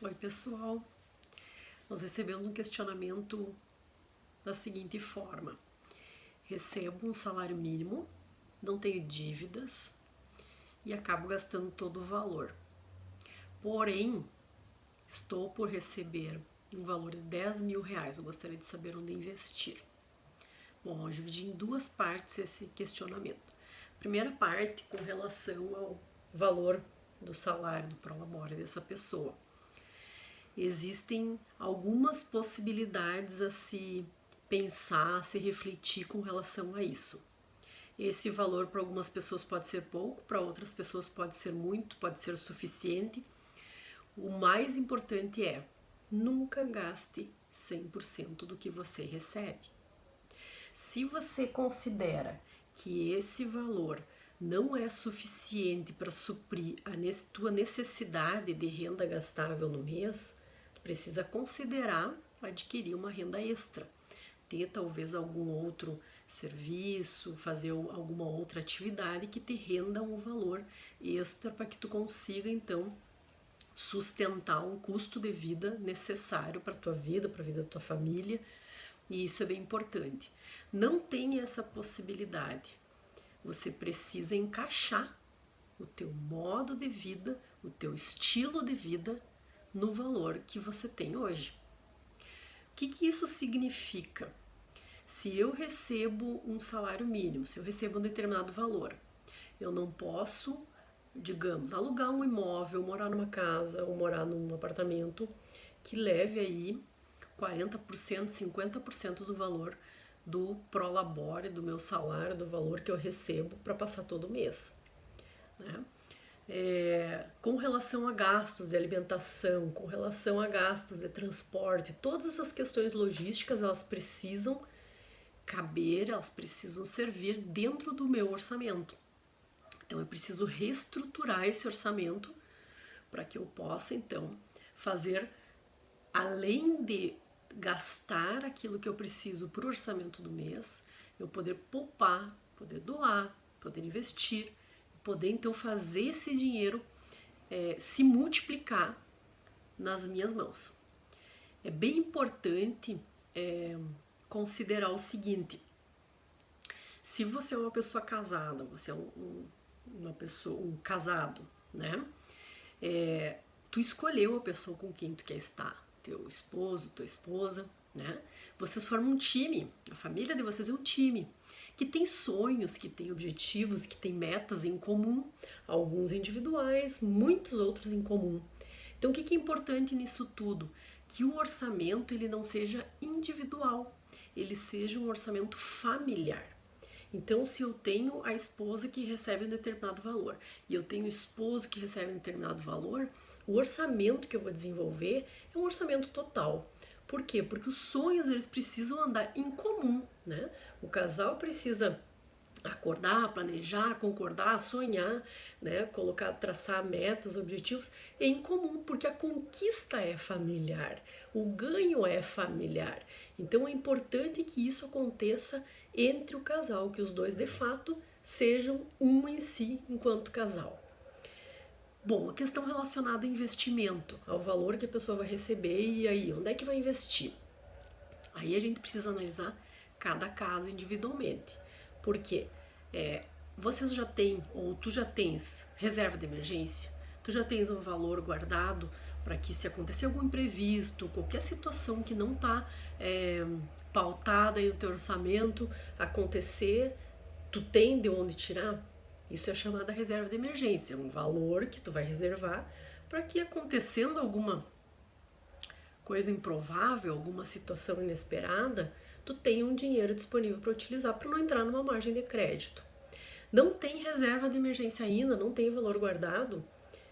Oi, pessoal. Nós recebemos um questionamento da seguinte forma: recebo um salário mínimo, não tenho dívidas e acabo gastando todo o valor. Porém, estou por receber um valor de 10 mil reais. Eu gostaria de saber onde investir. Bom, eu dividi em duas partes esse questionamento. Primeira parte com relação ao valor do salário do prolabore dessa pessoa. Existem algumas possibilidades a se pensar, a se refletir com relação a isso. Esse valor para algumas pessoas pode ser pouco, para outras pessoas pode ser muito, pode ser suficiente. O mais importante é nunca gaste 100% do que você recebe. Se você considera que esse valor não é suficiente para suprir a tua necessidade de renda gastável no mês, precisa considerar adquirir uma renda extra, ter talvez algum outro serviço, fazer alguma outra atividade que te renda um valor extra para que tu consiga então sustentar um custo de vida necessário para a tua vida, para a vida da tua família, e isso é bem importante. Não tem essa possibilidade. Você precisa encaixar o teu modo de vida, o teu estilo de vida no valor que você tem hoje. O que isso significa? Se eu recebo um salário mínimo, se eu recebo um determinado valor, eu não posso, digamos, alugar um imóvel, morar numa casa ou morar num apartamento que leve aí 40%, 50% do valor do prolabore, do meu salário, do valor que eu recebo para passar todo mês, né? Com relação a gastos de alimentação, com relação a gastos de transporte, todas essas questões logísticas, elas precisam caber, elas precisam servir dentro do meu orçamento. Então eu preciso reestruturar esse orçamento para que eu possa então fazer, além de gastar aquilo que eu preciso para o orçamento do mês, eu poder poupar, poder doar, poder investir, poder então fazer esse dinheiro se multiplicar nas minhas mãos. É bem importante considerar o seguinte: se você é uma pessoa casada, você é uma pessoa, um casado, né? Tu escolheu a pessoa com quem tu quer estar, teu esposo, tua esposa, né? Vocês formam um time, a família de vocês é um time que tem sonhos, que tem objetivos, que tem metas em comum, alguns individuais, muitos outros em comum. Então, o que é importante nisso tudo? Que o orçamento ele não seja individual, ele seja um orçamento familiar. Então, se eu tenho a esposa que recebe um determinado valor e eu tenho o esposo que recebe um determinado valor, o orçamento que eu vou desenvolver é um orçamento total. Por quê? Porque os sonhos eles precisam andar em comum, né? O casal precisa acordar, planejar, concordar, sonhar, né? Colocar, traçar metas, objetivos em comum, porque a conquista é familiar, o ganho é familiar. Então é importante que isso aconteça entre o casal, que os dois de fato sejam um em si enquanto casal. Bom, a questão relacionada a investimento, ao valor que a pessoa vai receber e aí, onde é que vai investir? Aí a gente precisa analisar cada caso individualmente. Porque vocês já têm, ou tu já tens reserva de emergência? Tu já tens um valor guardado para que se acontecer algum imprevisto, qualquer situação que não está pautada aí no teu orçamento acontecer, tu tem de onde tirar? Isso é chamada reserva de emergência, um valor que tu vai reservar para que acontecendo alguma coisa improvável, alguma situação inesperada, tu tenha um dinheiro disponível para utilizar para não entrar numa margem de crédito. Não tem reserva de emergência ainda, não tem valor guardado?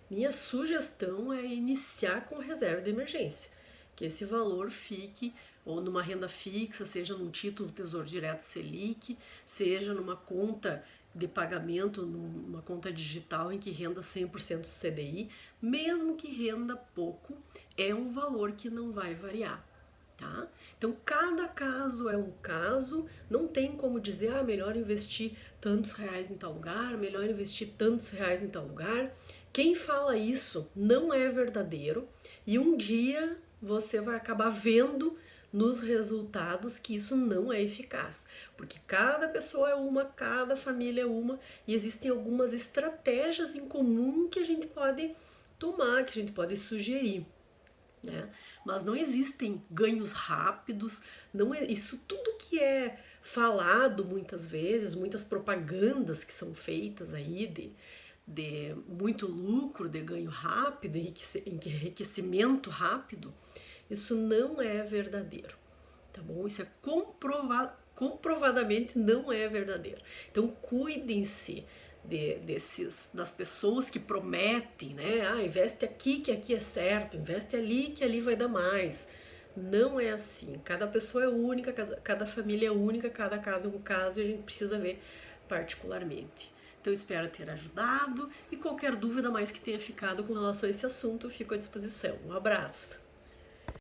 Minha sugestão é iniciar com reserva de emergência, que esse valor fique ou numa renda fixa, seja num título Tesouro Direto Selic, seja numa conta de pagamento, numa conta digital em que renda 100% CDI, mesmo que renda pouco, é um valor que não vai variar. Tá? Então, cada caso é um caso, não tem como dizer, melhor investir tantos reais em tal lugar, melhor investir tantos reais em tal lugar. Quem fala isso não é verdadeiro e um dia você vai acabar vendo nos resultados que isso não é eficaz, porque cada pessoa é uma, cada família é uma e existem algumas estratégias em comum que a gente pode tomar, que a gente pode sugerir. Né? Mas não existem ganhos rápidos, não é isso tudo que é falado muitas vezes, muitas propagandas que são feitas aí de muito lucro, de ganho rápido, enriquecimento rápido, isso não é verdadeiro, tá bom? Isso é comprovadamente não é verdadeiro. Então cuidem-se das pessoas que prometem, né? Ah, investe aqui que aqui é certo, investe ali que ali vai dar mais. Não é assim. Cada pessoa é única, cada família é única, cada caso é um caso e a gente precisa ver particularmente. Então espero ter ajudado e qualquer dúvida mais que tenha ficado com relação a esse assunto, eu fico à disposição. Um abraço!